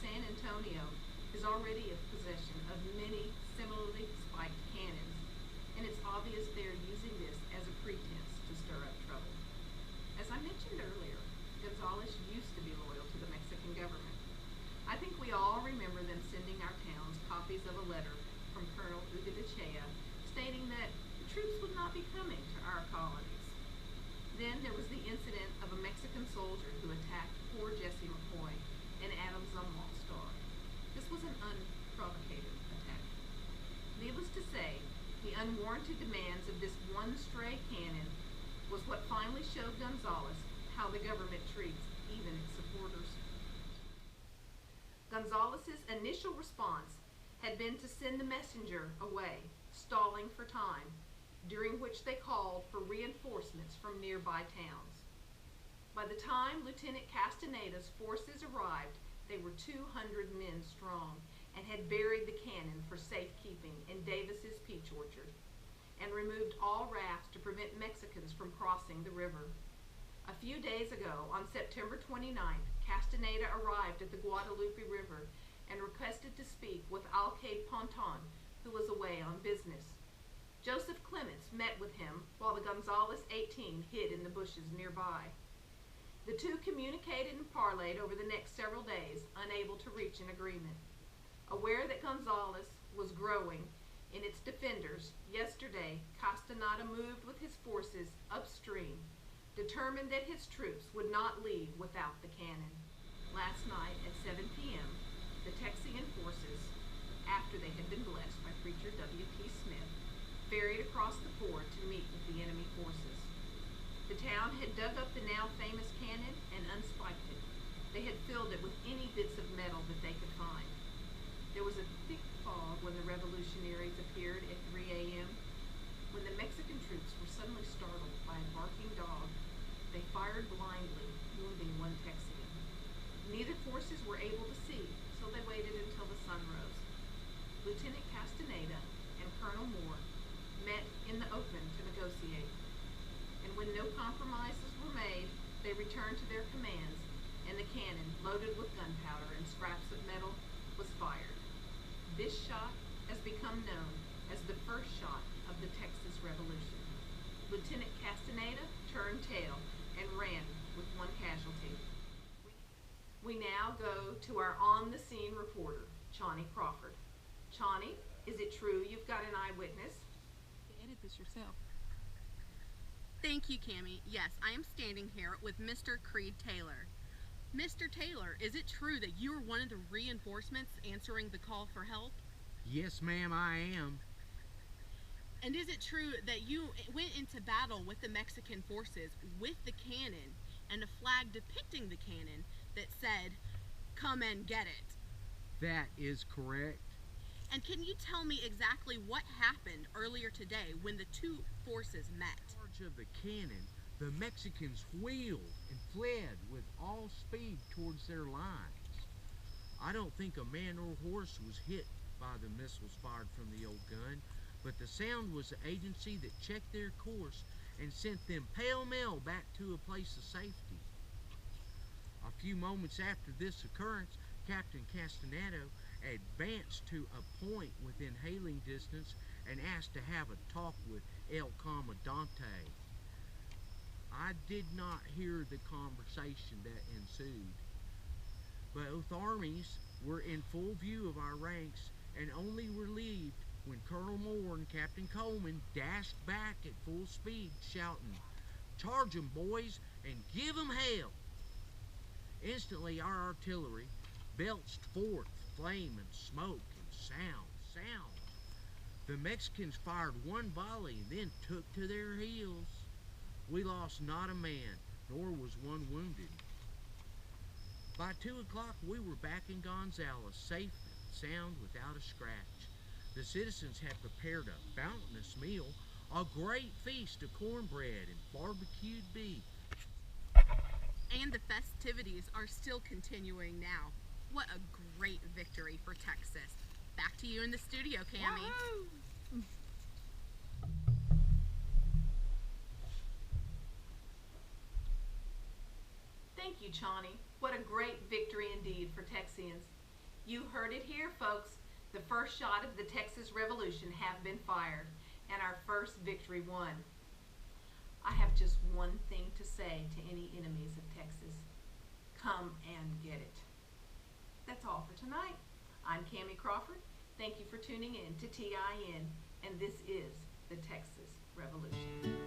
San Antonio is already in possession of many similarly spiked cannons, and it's obvious they are using this as a pretense to stir up trouble. As I mentioned earlier, Gonzales used to be loyal to the Mexican government. I think we all remember them sending our towns copies of a letter from Colonel Ugadachea stating that the troops would not be coming to our colonies. Then there was the incident of a Mexican soldier who attacked poor Jesse McCoy in Adams' Zumwalt Star. This was an unprovocated attack. Needless to say, the unwarranted demands of this one stray cannon was what finally showed Gonzales how the government treats even its supporters. Gonzales' initial response had been to send the messenger away, stalling for time, during which they called for reinforcements from nearby towns. By the time Lieutenant Castaneda's forces arrived, they were 200 men strong and had buried the cannon for safekeeping in Davis's peach orchard and removed all rafts to prevent Mexicans from crossing the river. A few days ago, on September 29th, Castaneda arrived at the Guadalupe River and requested to speak with Alcade Ponton, who was away on business. Joseph Clements met with him while the Gonzales 18 hid in the bushes nearby. The two communicated and parleyed over the next several days, unable to reach an agreement. Aware that Gonzales was growing in its defenders, yesterday Castaneda moved with his forces upstream, determined that his troops would not leave without the cannon. Last night at 7 p.m., the Texian forces, after they had been blessed by Preacher W.P. Smith, ferried across the ford to meet with the enemy forces. The town had dug up the now famous cannon and unspiked it. They had filled it with any bits of metal that they could find. There was a thick fog when the revolutionaries appeared at 3 a.m. When the Mexican troops were suddenly startled by a barking dog, they fired blindly, wounding one Texian. Neither forces were able to see, so they waited until the sun rose. Lieutenant Castaneda and Colonel Moore met in the open to negotiate, and when no compromises were made, they returned to their commands, and the cannon, loaded with gunpowder and scraps of metal, was fired. This shot has become known as the first shot of the Texas Revolution. Lieutenant Castaneda turned tail and ran with one casualty. We now go to our on-the-scene reporter, Chani Crawford. Chani, is it true you've got an eyewitness? Edit this yourself. Thank you, Cami. Yes, I am standing here with Mr. Creed Taylor. Mr. Taylor, is it true that you were one of the reinforcements answering the call for help? Yes, ma'am, I am. And is it true that you went into battle with the Mexican forces with the cannon and a flag depicting the cannon that said, "Come and get it"? That is correct. And can you tell me exactly what happened earlier today when the two forces met? In charge of the cannon, the Mexicans wheeled and fled with all speed towards their lines. I don't think a man or horse was hit by the missiles fired from the old gun, but the sound was the agency that checked their course and sent them pell-mell back to a place of safety. A few moments after this occurrence, Captain Castaneda advanced to a point within hailing distance and asked to have a talk with El Comandante. I did not hear the conversation that ensued. Both armies were in full view of our ranks and only relieved when Colonel Moore and Captain Coleman dashed back at full speed, shouting, "Charge 'em, boys, and give 'em hell!" Instantly, our artillery belched forth flame and smoke and sound. The Mexicans fired one volley and then took to their heels. We lost not a man, nor was one wounded. By 2 o'clock, we were back in Gonzales, safe and sound without a scratch. The citizens had prepared a bounteous meal, a great feast of cornbread and barbecued beef. And the festivities are still continuing now. What a great victory for Texas. Back to you in the studio, Cami. Wahoo! Thank you, Chani. What a great victory indeed for Texians. You heard it here, folks. The first shot of the Texas Revolution have been fired, and our first victory won. I have just one thing to say to any enemies of Texas. Come and get it. That's all for tonight. I'm Cami Crawford. Thank you for tuning in to TIN, and this is the Texas Revolution.